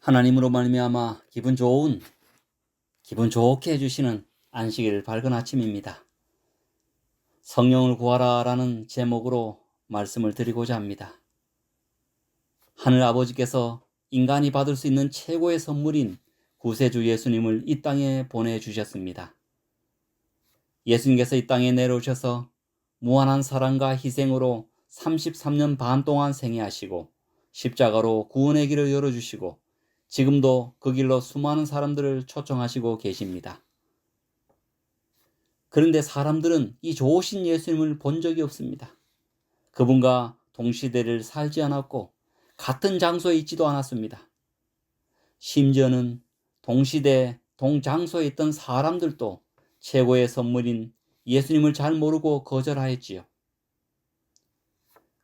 하나님으로 말미암아 기분 좋게 해주시는 안식일 밝은 아침입니다. 성령을 구하라라는 제목으로 말씀을 드리고자 합니다. 하늘 아버지께서 인간이 받을 수 있는 최고의 선물인 구세주 예수님을 이 땅에 보내주셨습니다. 예수님께서 이 땅에 내려오셔서 무한한 사랑과 희생으로 33년 반 동안 생애하시고 십자가로 구원의 길을 열어주시고 지금도 그 길로 수많은 사람들을 초청하시고 계십니다. 그런데 사람들은 이 좋으신 예수님을 본 적이 없습니다. 그분과 동시대를 살지 않았고 같은 장소에 있지도 않았습니다. 심지어는 동시대, 동장소에 있던 사람들도 최고의 선물인 예수님을 잘 모르고 거절하였지요.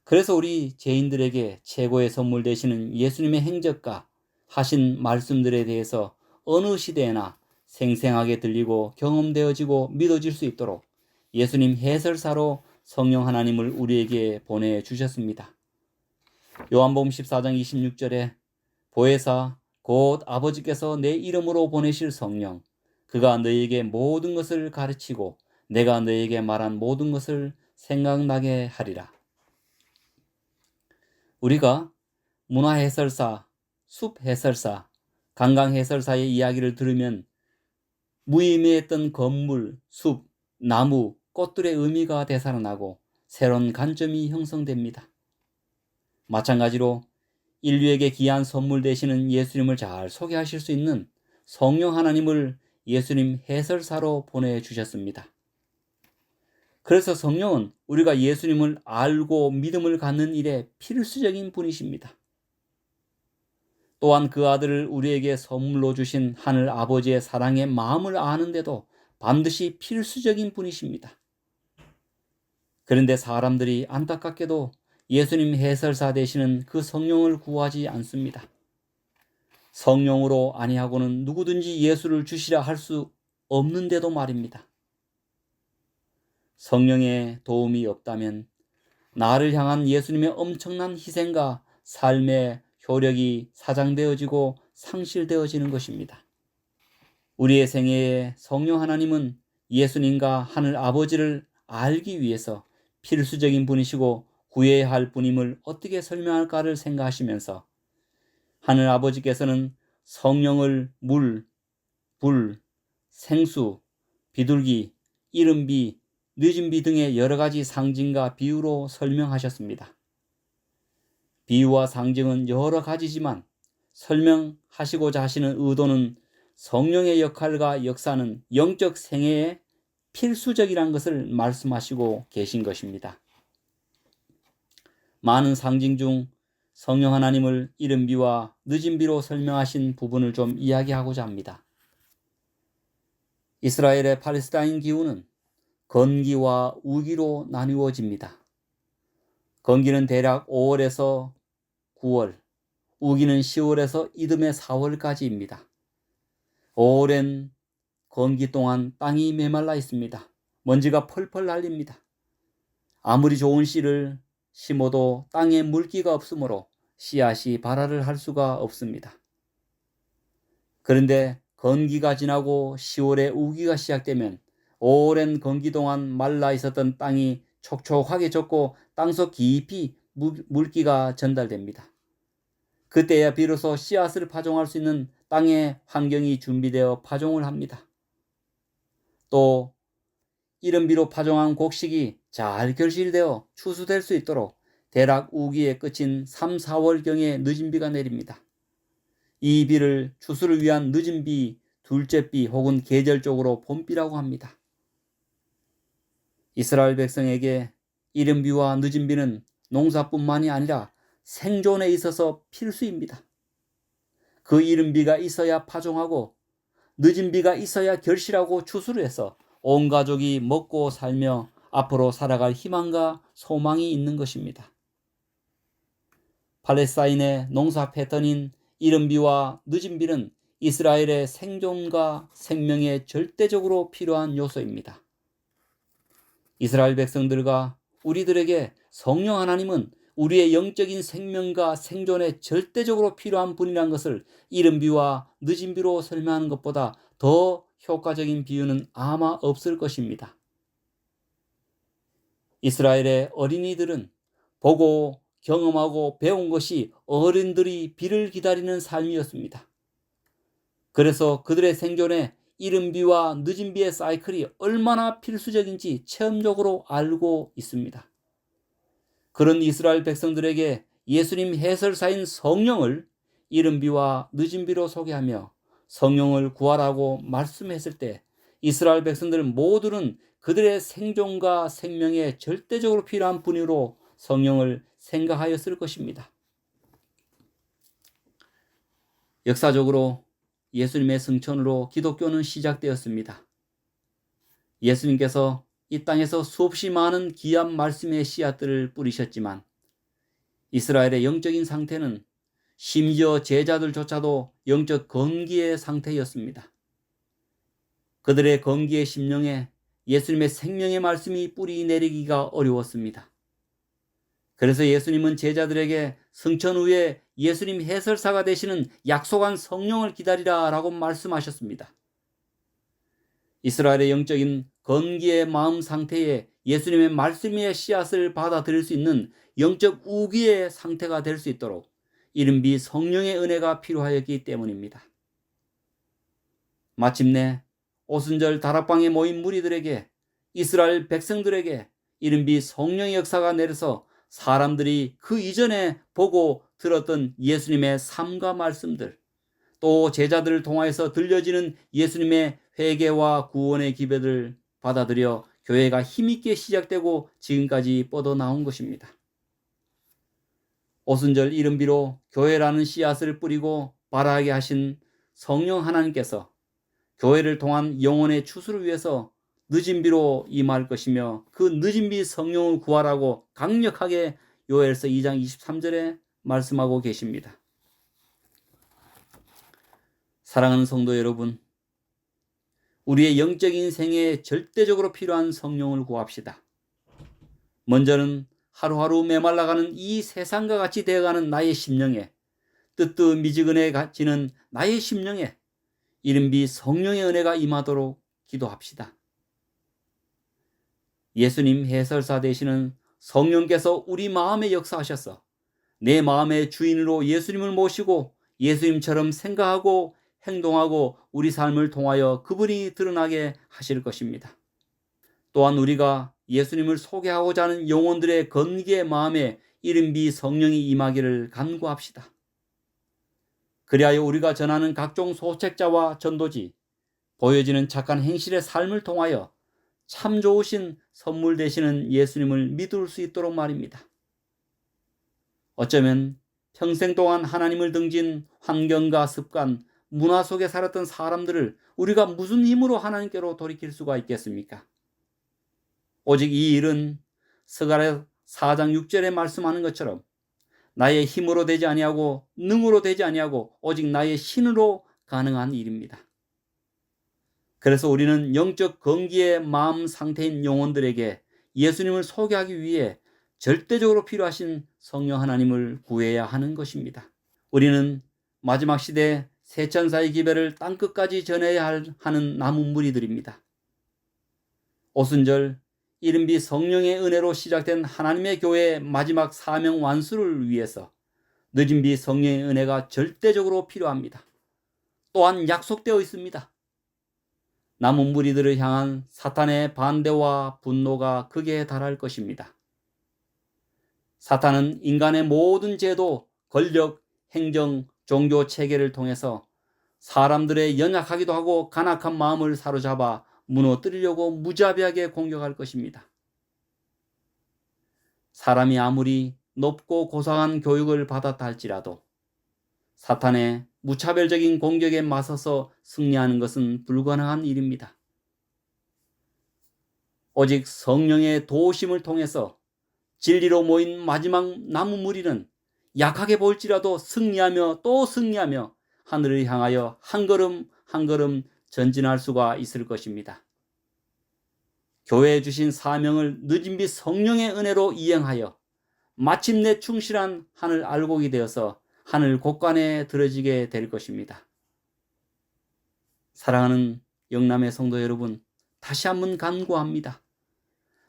그래서 우리 죄인들에게 최고의 선물 되시는 예수님의 행적과 하신 말씀들에 대해서 어느 시대에나 생생하게 들리고 경험되어지고 믿어질 수 있도록 예수님 해설사로 성령 하나님을 우리에게 보내주셨습니다. 요한복음 14장 26절에 보혜사 곧 아버지께서 내 이름으로 보내실 성령 그가 너희에게 모든 것을 가르치고 내가 너희에게 말한 모든 것을 생각나게 하리라. 우리가 문화해설사, 숲해설사, 관광해설사의 이야기를 들으면 무의미했던 건물, 숲, 나무, 꽃들의 의미가 되살아나고 새로운 관점이 형성됩니다. 마찬가지로 인류에게 귀한 선물 되시는 예수님을 잘 소개하실 수 있는 성령 하나님을 예수님 해설사로 보내주셨습니다. 그래서 성령은 우리가 예수님을 알고 믿음을 갖는 일에 필수적인 분이십니다. 또한 그 아들을 우리에게 선물로 주신 하늘 아버지의 사랑의 마음을 아는데도 반드시 필수적인 분이십니다. 그런데 사람들이 안타깝게도 예수님 해설사 되시는 그 성령을 구하지 않습니다. 성령으로 아니하고는 누구든지 예수를 주시라 할 수 없는데도 말입니다. 성령의 도움이 없다면 나를 향한 예수님의 엄청난 희생과 삶의 효력이 사장되어지고 상실되어지는 것입니다. 우리의 생애에 성령 하나님은 예수님과 하늘 아버지를 알기 위해서 필수적인 분이시고 구해야 할 분임을 어떻게 설명할까를 생각하시면서 하늘 아버지께서는 성령을 물, 불, 생수, 비둘기, 이른비, 늦은비 등의 여러 가지 상징과 비유로 설명하셨습니다. 비유와 상징은 여러 가지지만 설명하시고자 하시는 의도는 성령의 역할과 역사는 영적 생애에 필수적이라는 것을 말씀하시고 계신 것입니다. 많은 상징 중 성령 하나님을 이른 비와 늦은 비로 설명하신 부분을 좀 이야기하고자 합니다. 이스라엘의 팔레스타인 기후는 건기와 우기로 나누어집니다. 건기는 대략 5월에서 9월, 우기는 10월에서 이듬해 4월까지입니다. 5월엔 건기 동안 땅이 메말라 있습니다. 먼지가 펄펄 날립니다. 아무리 좋은 씨를 심어도 땅에 물기가 없으므로 씨앗이 발화를 할 수가 없습니다. 그런데 건기가 지나고 10월에 우기가 시작되면 오랜 건기 동안 말라 있었던 땅이 촉촉하게 젖고 땅속 깊이 물기가 전달됩니다. 그때야 비로소 씨앗을 파종할 수 있는 땅의 환경이 준비되어 파종을 합니다. 또 이른 비로 파종한 곡식이 잘 결실되어 추수될 수 있도록 대략 우기의 끝인 3, 4월경에 늦은 비가 내립니다. 이 비를 추수를 위한 늦은 비, 둘째 비 혹은 계절적으로 봄비라고 합니다. 이스라엘 백성에게 이른 비와 늦은 비는 농사뿐만이 아니라 생존에 있어서 필수입니다. 그 이른 비가 있어야 파종하고 늦은 비가 있어야 결실하고 추수를 해서 온 가족이 먹고 살며 앞으로 살아갈 희망과 소망이 있는 것입니다. 팔레스타인의 농사 패턴인 이른 비와 늦은 비는 이스라엘의 생존과 생명에 절대적으로 필요한 요소입니다. 이스라엘 백성들과 우리들에게 성령 하나님은 우리의 영적인 생명과 생존에 절대적으로 필요한 분이란 것을 이른 비와 늦은 비로 설명하는 것보다 더 효과적인 비유는 아마 없을 것입니다. 이스라엘의 어린이들은 보고 경험하고 배운 것이 어른들이 비를 기다리는 삶이었습니다. 그래서 그들의 생존에 이른 비와 늦은 비의 사이클이 얼마나 필수적인지 체험적으로 알고 있습니다. 그런 이스라엘 백성들에게 예수님 해설사인 성령을 이른 비와 늦은 비로 소개하며 성령을 구하라고 말씀했을 때 이스라엘 백성들 모두는 그들의 생존과 생명에 절대적으로 필요한 분으로 성령을 생각하였을 것입니다. 역사적으로 예수님의 승천으로 기독교는 시작되었습니다. 예수님께서 이 땅에서 수없이 많은 귀한 말씀의 씨앗들을 뿌리셨지만 이스라엘의 영적인 상태는 심지어 제자들조차도 영적 건기의 상태였습니다. 그들의 건기의 심령에 예수님의 생명의 말씀이 뿌리 내리기가 어려웠습니다. 그래서 예수님은 제자들에게 승천 후에 예수님 해설사가 되시는 약속한 성령을 기다리라 라고 말씀하셨습니다. 이스라엘의 영적인 건기의 마음 상태에 예수님의 말씀의 씨앗을 받아들일 수 있는 영적 우기의 상태가 될 수 있도록 이른비 성령의 은혜가 필요하였기 때문입니다. 마침내 오순절 다락방에 모인 무리들에게 이스라엘 백성들에게 이른비 성령의 역사가 내려서 사람들이 그 이전에 보고 들었던 예수님의 삶과 말씀들, 또 제자들을 통하여서 들려지는 예수님의 회개와 구원의 기별을 받아들여 교회가 힘있게 시작되고 지금까지 뻗어나온 것입니다. 오순절 이른비로 교회라는 씨앗을 뿌리고 발하게 하신 성령 하나님께서 교회를 통한 영혼의 추수를 위해서 늦은 비로 임할 것이며 그 늦은 비 성령을 구하라고 강력하게 요엘서 2장 23절에 말씀하고 계십니다. 사랑하는 성도 여러분, 우리의 영적인 생애에 절대적으로 필요한 성령을 구합시다. 먼저는 하루하루 메말라가는 이 세상과 같이 되어가는 나의 심령에, 뜨뜻미지근해지는 나의 심령에 이른비 성령의 은혜가 임하도록 기도합시다. 예수님 해설사 되시는 성령께서 우리 마음에 역사하셔서 내 마음의 주인으로 예수님을 모시고 예수님처럼 생각하고 행동하고 우리 삶을 통하여 그분이 드러나게 하실 것입니다. 또한 우리가 예수님을 소개하고자 하는 영혼들의 건기의 마음에 이른비 성령이 임하기를 간구합시다. 그리하여 우리가 전하는 각종 소책자와 전도지, 보여지는 착한 행실의 삶을 통하여 참 좋으신 선물 되시는 예수님을 믿을 수 있도록 말입니다. 어쩌면 평생 동안 하나님을 등진 환경과 습관, 문화 속에 살았던 사람들을 우리가 무슨 힘으로 하나님께로 돌이킬 수가 있겠습니까? 오직 이 일은 스가랴 4장 6절에 말씀하는 것처럼 나의 힘으로 되지 아니하고 능으로 되지 아니하고 오직 나의 신으로 가능한 일입니다. 그래서 우리는 영적 건기의 마음 상태인 영혼들에게 예수님을 소개하기 위해 절대적으로 필요하신 성령 하나님을 구해야 하는 것입니다. 우리는 마지막 시대 세천사의 기별을 땅끝까지 전해야 하는 남은 무리들입니다. 오순절 이른비 성령의 은혜로 시작된 하나님의 교회의 마지막 사명 완수를 위해서 늦은비 성령의 은혜가 절대적으로 필요합니다. 또한 약속되어 있습니다. 남은 무리들을 향한 사탄의 반대와 분노가 극에 달할 것입니다. 사탄은 인간의 모든 제도, 권력, 행정, 종교 체계를 통해서 사람들의 연약하기도 하고 간악한 마음을 사로잡아 무너뜨리려고 무자비하게 공격할 것입니다. 사람이 아무리 높고 고상한 교육을 받았다 할지라도 사탄의 무차별적인 공격에 맞서서 승리하는 것은 불가능한 일입니다. 오직 성령의 도우심을 통해서 진리로 모인 마지막 남은 무리는 약하게 보일지라도 승리하며 또 승리하며 하늘을 향하여 한 걸음 한 걸음 전진할 수가 있을 것입니다. 교회에 주신 사명을 늦은비 성령의 은혜로 이행하여 마침내 충실한 하늘 알곡이 되어서 하늘 곳간에 들어지게 될 것입니다. 사랑하는 영남의 성도 여러분, 다시 한번 간구합니다.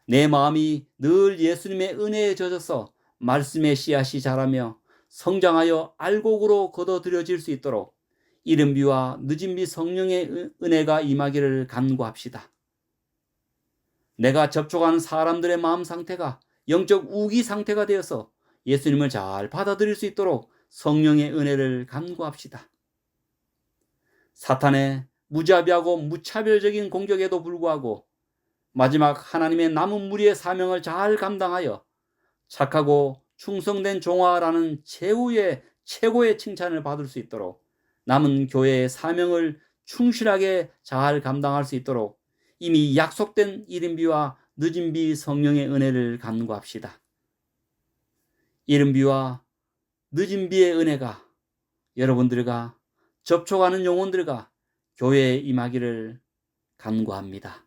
내 마음이 늘 예수님의 은혜에 젖어서 말씀의 씨앗이 자라며 성장하여 알곡으로 거둬들여질 수 있도록 이른비와 늦은비 성령의 은혜가 임하기를 간구합시다. 내가 접촉하는 사람들의 마음 상태가 영적 우기 상태가 되어서 예수님을 잘 받아들일 수 있도록 성령의 은혜를 간구합시다. 사탄의 무자비하고 무차별적인 공격에도 불구하고 마지막 하나님의 남은 무리의 사명을 잘 감당하여 착하고 충성된 종아라는 최후의 최고의 칭찬을 받을 수 있도록 남은 교회의 사명을 충실하게 잘 감당할 수 있도록 이미 약속된 이른비와 늦은비 성령의 은혜를 간구합시다. 이른비와 늦은비의 은혜가 여러분들과 접촉하는 영혼들과 교회에 임하기를 간구합니다.